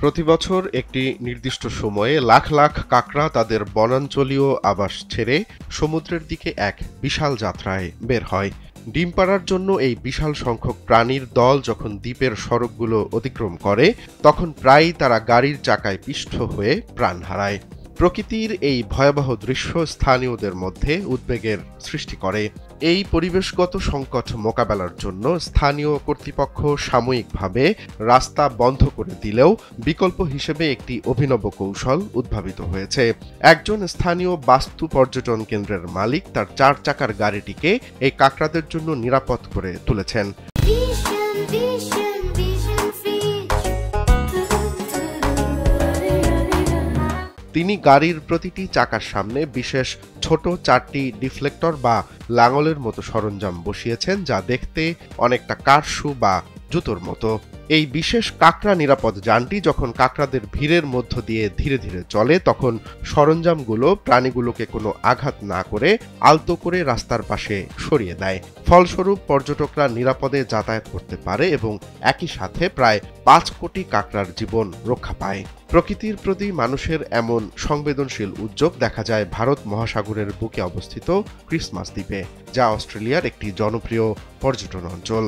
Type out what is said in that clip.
প্রতিবছর একটি নির্দিষ্ট সময়ে লাখ লাখ কাঁকড়া তাদের বনাঞ্চলীয় আবাস ছেড়ে সমুদ্রের দিকে এক বিশাল যাত্রায় বের হয়। ডিম পাড়ার জন্য এই বিশাল সংখ্যক প্রাণীর দল যখন দ্বীপের সড়কগুলো অতিক্রম করে, তখন প্রায়ই তারা গাড়ির চাকায় পিষ্ট হয়ে প্রাণ হারায়। প্রকৃতির এই ভয়াবহ দৃশ্য স্থানীয়দের মধ্যে উদ্বেগের সৃষ্টি করে। এই পরিবেশগত সংকট মোকাবেলার জন্য স্থানীয় কর্তৃপক্ষ সাময়িকভাবে রাস্তা বন্ধ করে দিলেও বিকল্প হিসেবে একটি অভিনব কৌশল উদ্ভাবিত হয়েছে। একজন স্থানীয় বাস্তু পর্যটন কেন্দ্রের মালিক তার 4 চাকার গাড়িটিকে এই কাঁকড়াদের জন্য নিরাপদ করে তুলেছেন। তিনি গাড়ির প্রতিটি চাকার সামনে বিশেষ ছোট 4টি ডিফ্লেক্টর বা লাঙলের মতো সরঞ্জাম বসিয়েছেন, যা দেখতে অনেকটা কার শু বা জুতোর মতো। এই বিশেষ কাঁকড়া নিরাপদ যানটি যখন কাঁকড়াদের ভিড়ের মধ্য দিয়ে ধীরে ধীরে চলে, তখন সরঞ্জামগুলো প্রাণীগুলোকে কোনো আঘাত না করে আলতো করে রাস্তার পাশে সরিয়ে দেয়। ফলস্বরূপ পর্যটকরা নিরাপদে যাতায়াত করতে পারে এবং একই সাথে প্রায় 5 কোটি কাঁকড়ার জীবন রক্ষা পায়। প্রকৃতির প্রতি মানুষের এমন সংবেদনশীল উদ্যোগ দেখা যায় ভারত মহাসাগরের বুকে অবস্থিত ক্রিসমাস দ্বীপে, যা অস্ট্রেলিয়ার একটি জনপ্রিয় পর্যটন অঞ্চল।